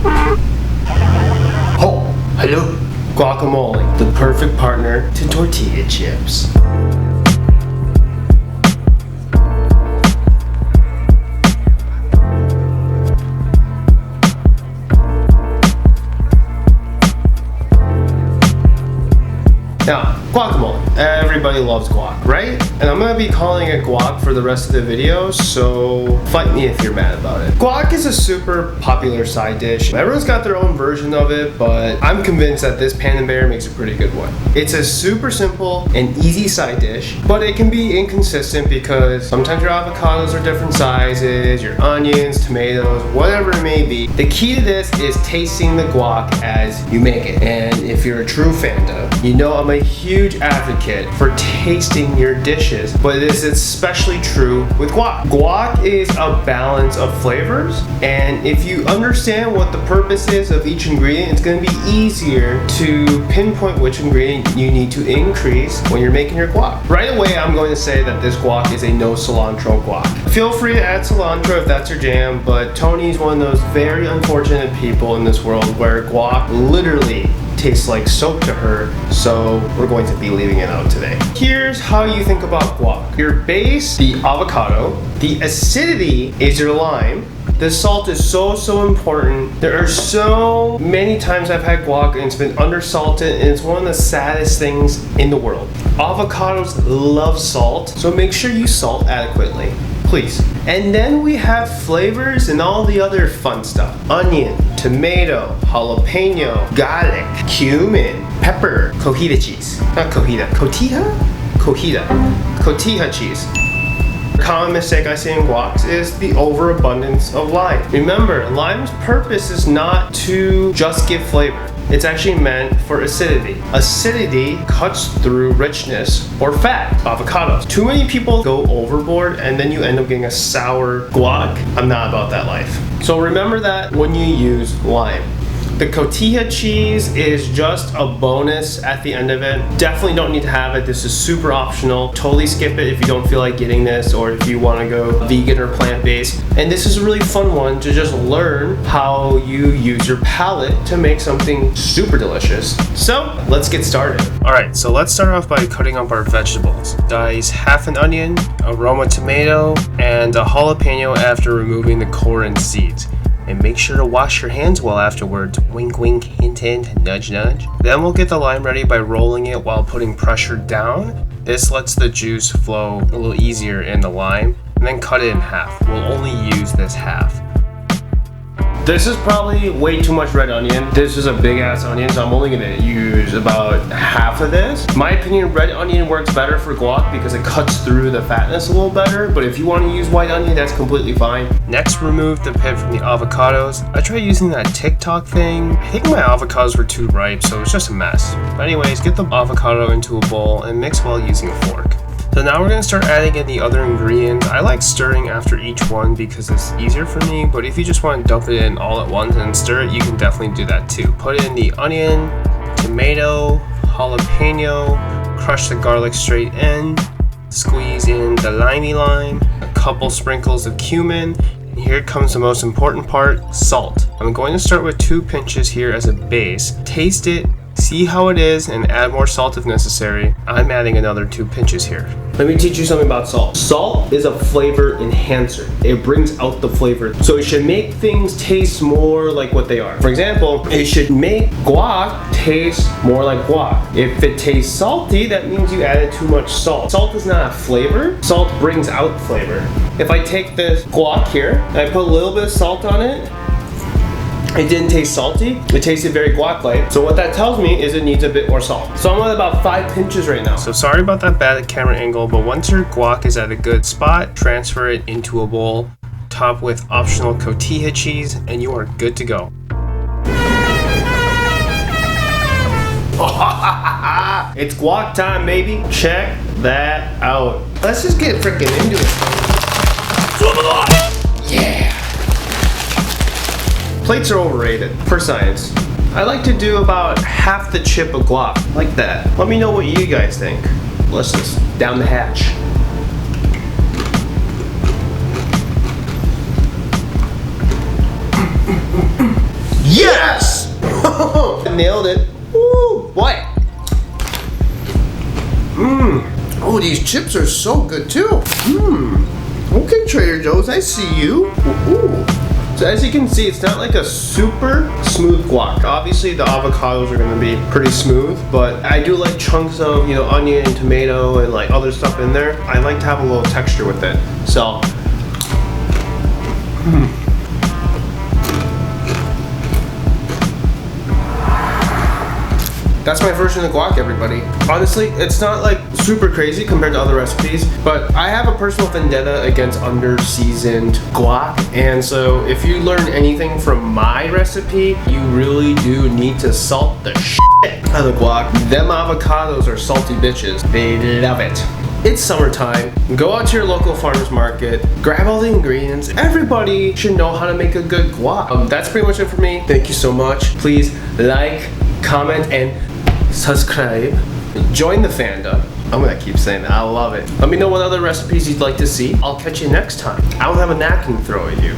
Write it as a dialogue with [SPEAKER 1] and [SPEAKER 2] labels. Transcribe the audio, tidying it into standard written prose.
[SPEAKER 1] Oh, hello. Guacamole, the perfect partner to tortilla chips. Now, guacamole. Everybody loves guac, right? And I'm gonna be calling it guac for the rest of the video, so fight me if you're mad about it. Guac is a super popular side dish. Everyone's got their own version of it, but I'm convinced that this Panda Bear makes a pretty good one. It's a super simple and easy side dish, but it can be inconsistent because sometimes your avocados are different sizes, your onions, tomatoes, whatever it may be. The key to this is tasting the guac as you make it. And if you're a true Panda, you know I'm a huge advocate for tasting your dishes, but it is especially true with guac. Guac is a balance of flavors, and if you understand what the purpose is of each ingredient, it's going to be easier to pinpoint which ingredient you need to increase when you're making your guac. Right away, I'm going to say that this guac is a no cilantro guac. Feel free to add cilantro if that's your jam, but Tony's one of those very unfortunate people in this world where guac literally tastes like soap to her, so we're going to be leaving it out today. Here's how you think about guac. Your base, the avocado, the acidity is your lime, the salt is so important. There are so many times I've had guac and it's been undersalted, and it's one of the saddest things in the world. Avocados love salt, so make sure you salt adequately, please. And then we have flavors and all the other fun stuff. Onion, tomato, jalapeno, garlic, cumin, pepper, cotija cheese. Not cotija, cotija? Cotija cheese. A common mistake I see in guacs is the overabundance of lime. Remember, lime's purpose is not to just give flavor. It's actually meant for acidity. Acidity cuts through richness or fat, avocados. Too many people go overboard and then you end up getting a sour guac. I'm not about that life. So remember that when you use lime. The cotija cheese is just a bonus at the end of it. Definitely don't need to have it. This is super optional. Totally skip it if you don't feel like getting this or if you want to go vegan or plant-based. And this is a really fun one to just learn how you use your palate to make something super delicious. So let's get started. All right, so let's start off by cutting up our vegetables. Dice half an onion, a Roma tomato, and a jalapeno after removing the core and seeds. And make sure to wash your hands well afterwards. Wink, wink, hint, hint, nudge, nudge. Then we'll get the lime ready by rolling it while putting pressure down. This lets the juice flow a little easier in the lime. And then cut it in half. We'll only use this half. This is probably way too much red onion. This is a big ass onion, so I'm only gonna use about half of this. In my opinion, red onion works better for guac because it cuts through the fatness a little better, but if you wanna use white onion, that's completely fine. Next, remove the pit from the avocados. I tried using that TikTok thing. I think my avocados were too ripe, so it was just a mess. But anyways, get the avocado into a bowl and mix while using a fork. So now we're going to start adding in the other ingredients. I like stirring after each one because it's easier for me, but if you just want to dump it in all at once and stir it, you can definitely do that too. Put in the onion, tomato, jalapeno, crush the garlic straight in, squeeze in the limey lime, a couple sprinkles of cumin, and here comes the most important part, salt. I'm going to start with 2 pinches here as a base. Taste it. See how it is and add more salt if necessary. I'm adding another 2 pinches here. Let me teach you something about salt. Salt is a flavor enhancer. It brings out the flavor. So it should make things taste more like what they are. For example, it should make guac taste more like guac. If it tastes salty, that means you added too much salt. Salt is not a flavor. Salt brings out flavor. If I take this guac here and I put a little bit of salt on it, it didn't taste salty, it tasted very guac-like. So what that tells me is it needs a bit more salt. So I'm at about 5 pinches right now. So sorry about that bad camera angle, but once your guac is at a good spot, transfer it into a bowl, top with optional cotija cheese, and you are good to go. It's guac time, baby. Check that out. Let's just get freaking into it. Yeah. Plates are overrated, for science. I like to do about half the chip of guac, like that. Let me know what you guys think. Let's just down the hatch. nailed it. Woo, boy. Oh, these chips are so good too. Okay, Trader Joe's, I see you. Ooh. So as you can see, it's not like a super smooth guac. Obviously, the avocados are gonna be pretty smooth, but I do like chunks of, you know, onion and tomato and like other stuff in there. I like to have a little texture with it. So, that's my version of guac, everybody. Honestly, it's not like super crazy compared to other recipes, but I have a personal vendetta against under-seasoned guac, and so if you learn anything from my recipe, you really do need to salt the shit out of the guac. Them avocados are salty bitches. They love it. It's summertime. Go out to your local farmer's market, grab all the ingredients. Everybody should know how to make a good guac. That's pretty much it for me. Thank you so much. Please like, comment, and subscribe. Join the Panda. I'm gonna keep saying that. I love it. Let me know what other recipes you'd like to see. I'll catch you next time. I don't have a napkin to throw at you.